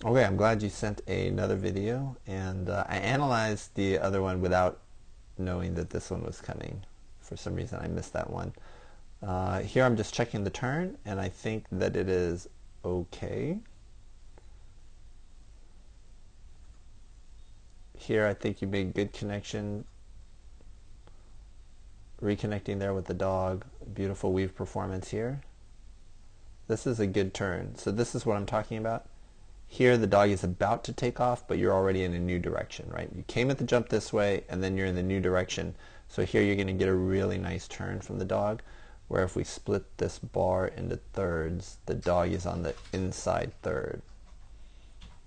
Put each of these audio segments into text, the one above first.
Okay, I'm glad you sent another video, and I analyzed the other one without knowing that this one was coming. For some reason, I missed that one. Here I'm just checking the turn, and I think that it is okay. Here I think you made good connection, reconnecting there with the dog. Beautiful weave performance here. This is a good turn. So this is what I'm talking about. Here the dog is about to take off, but you're already in a new direction, right? You came at the jump this way, and then you're in the new direction. So here you're going to get a really nice turn from the dog, where if we split this bar into thirds, the dog is on the inside third.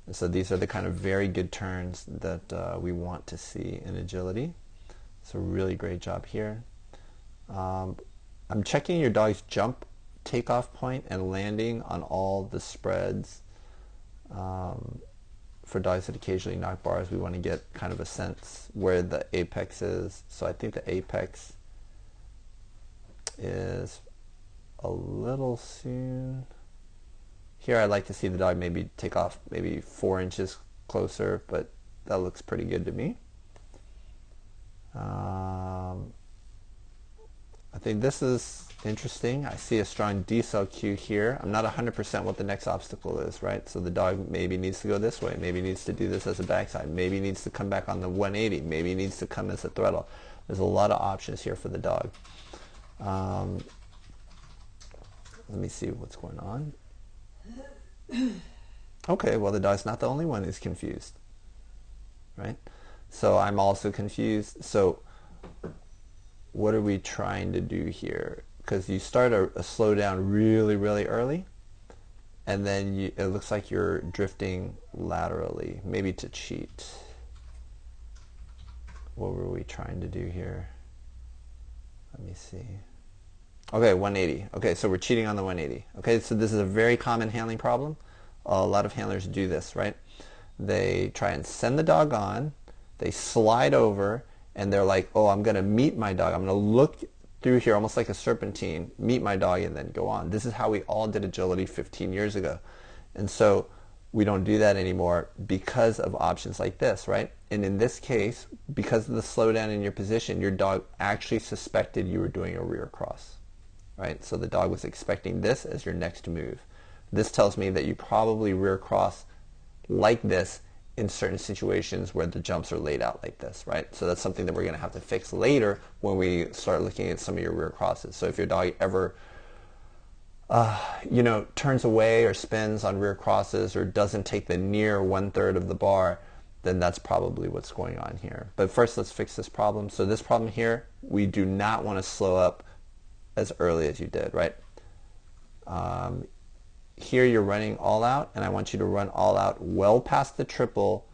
And so these are the kind of very good turns that we want to see in agility. So really great job here. I'm checking your dog's jump takeoff point and landing on all the spreads. For dogs that occasionally knock bars, we want to get kind of a sense where the apex is. So I think the apex is a little soon. Here I'd like to see the dog maybe take off maybe 4 inches closer, but that looks pretty good to me. I think this is interesting. I see a strong decel cue here. I'm not 100% what the next obstacle is, right? So the dog maybe needs to go this way, maybe needs to do this as a backside, maybe needs to come back on the 180, maybe needs to come as a throttle. There's a lot of options here for the dog. Let me see what's going on. Okay, well the dog's not the only one who's confused, right? So I'm also confused. So what are we trying to do here? Because you start a slowdown really, really early, and then it looks like you're drifting laterally, maybe to cheat. What were we trying to do here? Let me see. Okay, 180. Okay, so we're cheating on the 180. Okay, so this is a very common handling problem. A lot of handlers do this, right? They try and send the dog on, they slide over, and they're like, oh, I'm going to meet my dog. I'm going to look through here almost like a serpentine, meet my dog, and then go on. This is how we all did agility 15 years ago. And so we don't do that anymore because of options like this, right? And in this case, because of the slowdown in your position, your dog actually suspected you were doing a rear cross, right? So the dog was expecting this as your next move. This tells me that you probably rear cross like this in certain situations where the jumps are laid out like this, right? So that's something that we're going to have to fix later when we start looking at some of your rear crosses. So if your dog ever turns away or spins on rear crosses or doesn't take the near 1/3 of the bar, then that's probably what's going on here. But first let's fix this problem. So this problem here, we do not want to slow up as early as you did, right? Here you're running all out, and I want you to run all out well past the triple.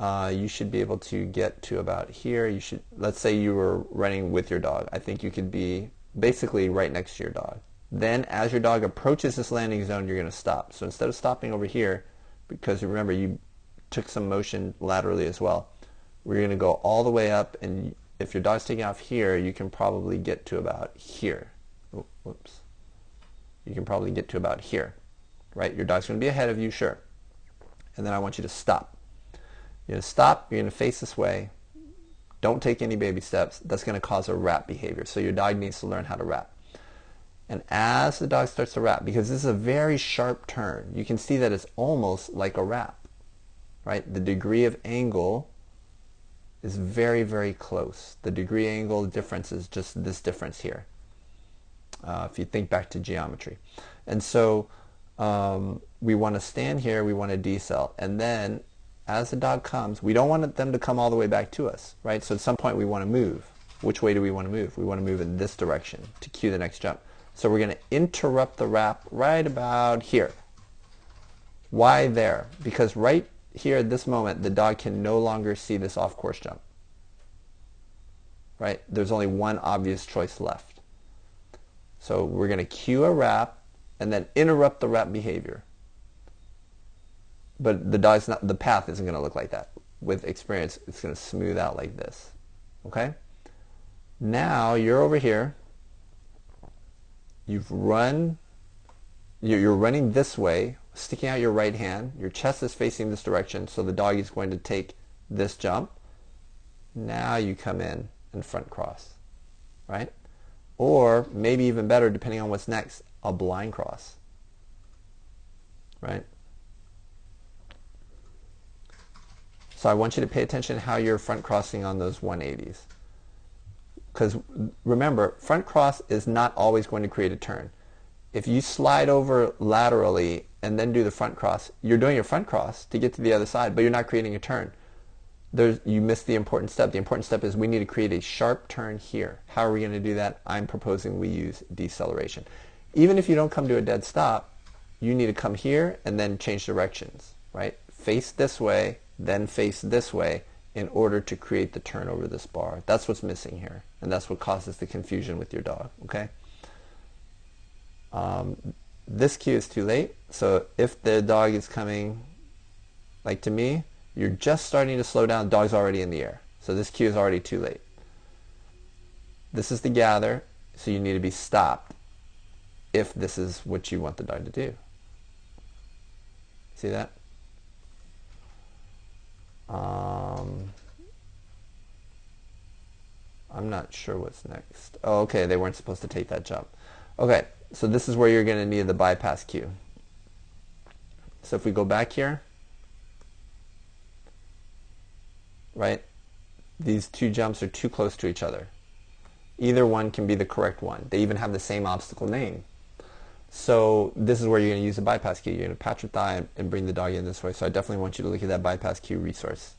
You should be able to get to about here. You should, let's say you were running with your dog. I think you could be basically right next to your dog. Then as your dog approaches this landing zone, you're going to stop. So instead of stopping over here, because remember you took some motion laterally as well, we're going to go all the way up, and if your dog's taking off here, you can probably get to about here. Oh, whoops. You can probably get to about here, right? Your dog's going to be ahead of you, sure. And then I want you to stop. You're going to stop, you're going to face this way. Don't take any baby steps. That's going to cause a wrap behavior. So your dog needs to learn how to wrap. And as the dog starts to wrap, because this is a very sharp turn, you can see that it's almost like a wrap, right? The degree of angle is very, very close. The degree angle difference is just this difference here. If you think back to geometry. And so we want to stand here, we want to decel, and then as the dog comes, we don't want them to come all the way back to us, right? So at some point we want to move. Which way do we want to move? We want to move in this direction to cue the next jump. So we're going to interrupt the wrap right about here. Why there? Because right here at this moment, the dog can no longer see this off-course jump, right? There's only one obvious choice left. So we're going to cue a wrap and then interrupt the wrap behavior. But the path isn't going to look like that. With experience, it's going to smooth out like this. Okay? Now you're over here. You're running this way sticking out your right hand, your chest is facing this direction, so the dog is going to take this jump. Now you come in and front cross, right? Or maybe even better, depending on what's next, a blind cross, right? So I want you to pay attention to how you're front crossing on those 180s. Because remember, front cross is not always going to create a turn. If you slide over laterally and then do the front cross, you're doing your front cross to get to the other side, but you're not creating a turn. You missed the important step. The important step is we need to create a sharp turn here. How are we going to do that? I'm proposing we use deceleration. Even if you don't come to a dead stop, you need to come here and then change directions, right? Face this way, then face this way in order to create the turn over this bar. That's what's missing here, and that's what causes the confusion with your dog, okay? This cue is too late, so if the dog is coming, like to me, you're just starting to slow down, the dog's already in the air. So this cue is already too late. This is the gather, so you need to be stopped if this is what you want the dog to do. See that? I'm not sure what's next. Oh, okay, they weren't supposed to take that jump. Okay, so this is where you're going to need the bypass cue. So if we go back here, right, these two jumps are too close to each other. Either one can be the correct one. They even have the same obstacle name. So this is where you're going to use the bypass cue. You're going to pat your thigh and bring the dog in this way. So I definitely want you to look at that bypass cue resource.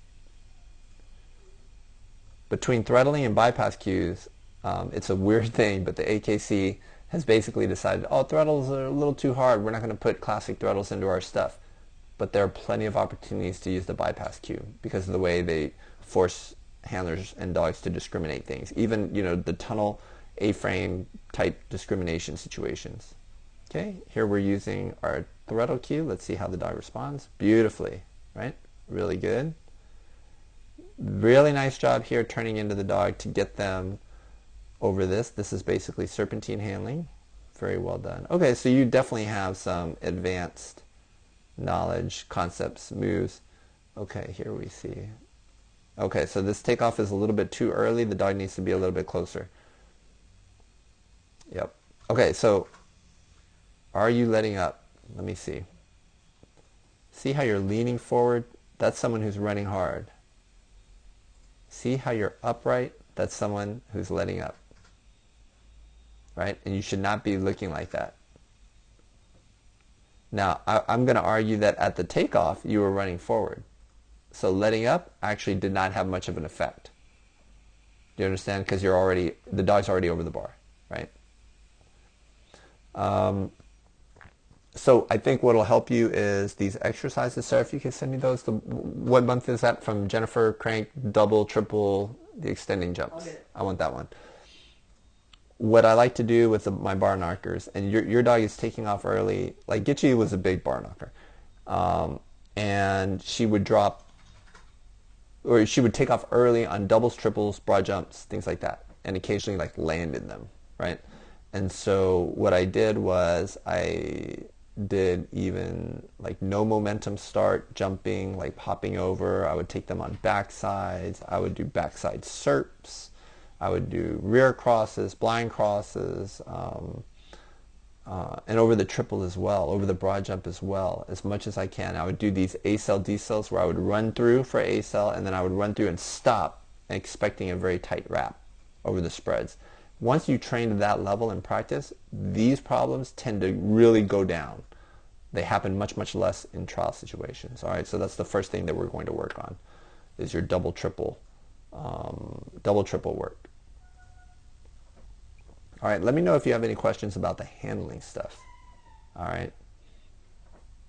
Between throttling and bypass cues, it's a weird thing, but the AKC has basically decided, oh, throttles are a little too hard. We're not going to put classic throttles into our stuff. But there are plenty of opportunities to use the bypass cue because of the way they force handlers and dogs to discriminate things. Even, you know, the tunnel A-frame type discrimination situations. Okay, here we're using our throttle cue. Let's see how the dog responds. Beautifully, right? Really good. Really nice job here turning into the dog to get them over this. This is basically serpentine handling. Very well done. Okay, so you definitely have some advanced knowledge, concepts, moves. Okay, here we see. Okay, so this takeoff is a little bit too early. The dog needs to be a little bit closer. Yep. Okay, so are you letting up? Let me see. See how you're leaning forward? That's someone who's running hard. See how you're upright? That's someone who's letting up. Right? And you should not be looking like that. Now, I'm going to argue that at the takeoff, you were running forward. So letting up actually did not have much of an effect. Do you understand? Because the dog's already over the bar, right? So I think what will help you is these exercises. Sarah, if you can send me those. What month is that from Jennifer Crank? Double, triple, the extending jumps. I'll get it. I want that one. What I like to do with my bar knockers, and your dog is taking off early. Like Gitchy was a big bar knocker, and she would drop, or she would take off early on doubles, triples, broad jumps, things like that, and occasionally like land in them, right? And so what I did was I did even like no momentum start jumping, like popping over. I would take them on backsides. I would do backside serps. I would do rear crosses, blind crosses, and over the triple as well, over the broad jump as well, as much as I can. I would do these A-cell, D-cells where I would run through for A-cell, and then I would run through and stop, expecting a very tight wrap over the spreads. Once you train to that level in practice, these problems tend to really go down. They happen much, much less in trial situations. All right, so that's the first thing that we're going to work on, is your double, triple work. All right, let me know if you have any questions about the handling stuff. All right.